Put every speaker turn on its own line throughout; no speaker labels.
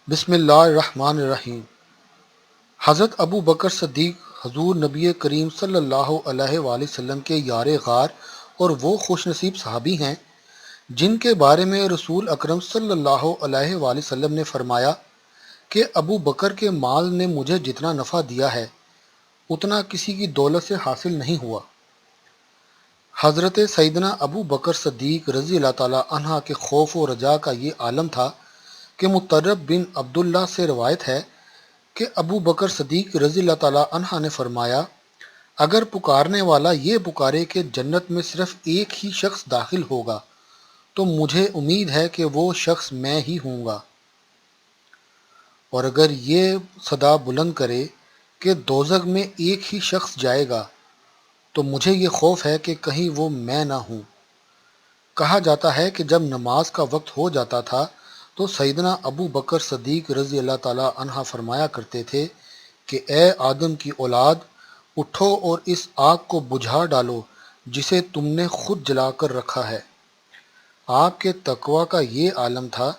بسم اللہ الرحمن الرحیم۔ حضرت ابو بکر صدیق حضور نبی کریم صلی اللہ علیہ وآلہ وسلم کے یار غار اور وہ خوش نصیب صحابی ہیں جن کے بارے میں رسول اکرم صلی اللہ علیہ وآلہ وسلم نے فرمایا کہ ابو بکر کے مال نے مجھے جتنا نفع دیا ہے اتنا کسی کی دولت سے حاصل نہیں ہوا۔ حضرت سیدنا ابو بکر صدیق رضی اللہ تعالیٰ عنہ کے خوف و رجا کا یہ عالم تھا کہ مطرب بن عبداللہ سے روایت ہے کہ ابو بکر صدیق رضی اللہ تعالیٰ عنہ نے فرمایا، اگر پکارنے والا یہ پکارے کہ جنت میں صرف ایک ہی شخص داخل ہوگا تو مجھے امید ہے کہ وہ شخص میں ہی ہوں گا، اور اگر یہ صدا بلند کرے کہ دوزخ میں ایک ہی شخص جائے گا تو مجھے یہ خوف ہے کہ کہیں وہ میں نہ ہوں۔ کہا جاتا ہے کہ جب نماز کا وقت ہو جاتا تھا تو سیدنا ابو بکر صدیق رضی اللہ تعالیٰ عنہ فرمایا کرتے تھے کہ اے آدم کی اولاد، اٹھو اور اس آگ کو بجھا ڈالو جسے تم نے خود جلا کر رکھا ہے۔ آپ کے تقوی کا یہ عالم تھا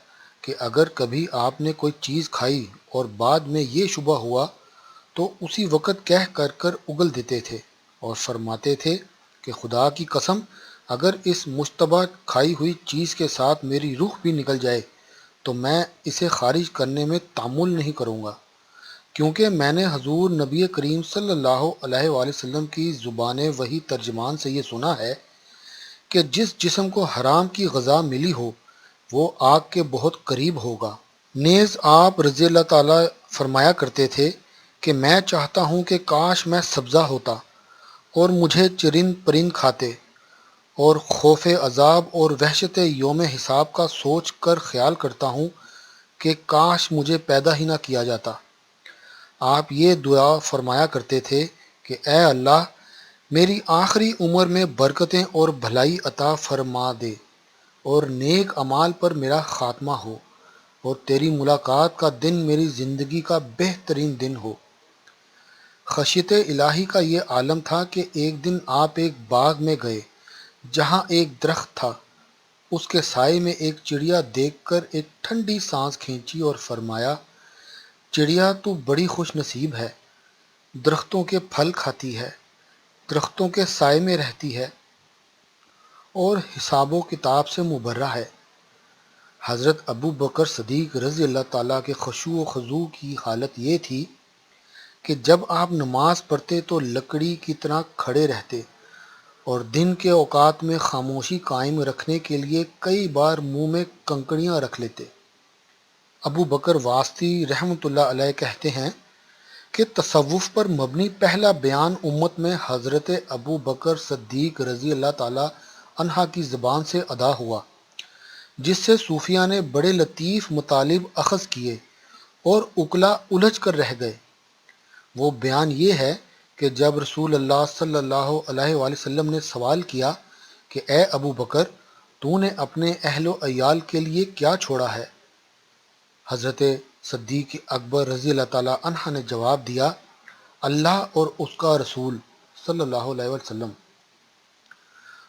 کہ اگر کبھی آپ نے کوئی چیز کھائی اور بعد میں یہ شبہ ہوا تو اسی وقت کہہ کر اگل دیتے تھے اور فرماتے تھے کہ خدا کی قسم، اگر اس مشتبہ کھائی ہوئی چیز کے ساتھ میری روح بھی نکل جائے تو میں اسے خارج کرنے میں تعمل نہیں کروں گا، کیونکہ میں نے حضور نبی کریم صلی اللہ علیہ وآلہ وسلم کی زبان وحی ترجمان سے یہ سنا ہے کہ جس جسم کو حرام کی غذا ملی ہو وہ آگ کے بہت قریب ہوگا۔ نیز آپ رضی اللہ تعالیٰ فرمایا کرتے تھے کہ میں چاہتا ہوں کہ کاش میں سبزہ ہوتا اور مجھے چرند پرند کھاتے، اور خوف عذاب اور وحشت یوم حساب کا سوچ کر خیال کرتا ہوں کہ کاش مجھے پیدا ہی نہ کیا جاتا۔ آپ یہ دعا فرمایا کرتے تھے کہ اے اللہ، میری آخری عمر میں برکتیں اور بھلائی عطا فرما دے اور نیک اعمال پر میرا خاتمہ ہو، اور تیری ملاقات کا دن میری زندگی کا بہترین دن ہو۔ خشیت الہی کا یہ عالم تھا کہ ایک دن آپ ایک باغ میں گئے جہاں ایک درخت تھا، اس کے سائے میں ایک چڑیا دیکھ کر ایک ٹھنڈی سانس کھینچی اور فرمایا، چڑیا تو بڑی خوش نصیب ہے، درختوں کے پھل کھاتی ہے، درختوں کے سائے میں رہتی ہے اور حساب و کتاب سے مبرہ ہے۔ حضرت ابو بکر صدیق رضی اللہ تعالیٰ کے خشوع و خضوع کی حالت یہ تھی کہ جب آپ نماز پڑھتے تو لکڑی کی طرح کھڑے رہتے اور دن کے اوقات میں خاموشی قائم رکھنے کے لیے کئی بار منہ میں کنکڑیاں رکھ لیتے۔ ابو بکر واسطی رحمۃ اللہ علیہ کہتے ہیں کہ تصوف پر مبنی پہلا بیان امت میں حضرت ابو بکر صدیق رضی اللہ تعالیٰ عنہ کی زبان سے ادا ہوا، جس سے صوفیہ نے بڑے لطیف مطالب اخذ کیے اور اکلا الجھ کر رہ گئے۔ وہ بیان یہ ہے کہ جب رسول اللہ صلی اللہ علیہ وآلہ وسلم نے سوال کیا کہ اے ابو بکر، تو نے اپنے اہل و عیال کے لیے کیا چھوڑا ہے؟ حضرت صدیق اکبر رضی اللہ تعالیٰ عنہ نے جواب دیا، اللہ اور اس کا رسول صلی اللہ علیہ وسلم۔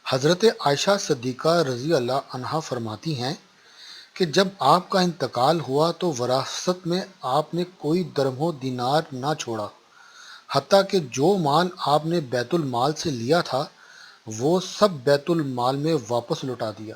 حضرت عائشہ صدیقہ رضی اللہ عنہا فرماتی ہیں کہ جب آپ کا انتقال ہوا تو وراثت میں آپ نے کوئی درہم و دینار نہ چھوڑا، حتیٰ کہ جو مال آپ نے بیت المال سے لیا تھا وہ سب بیت المال میں واپس لوٹا دیا۔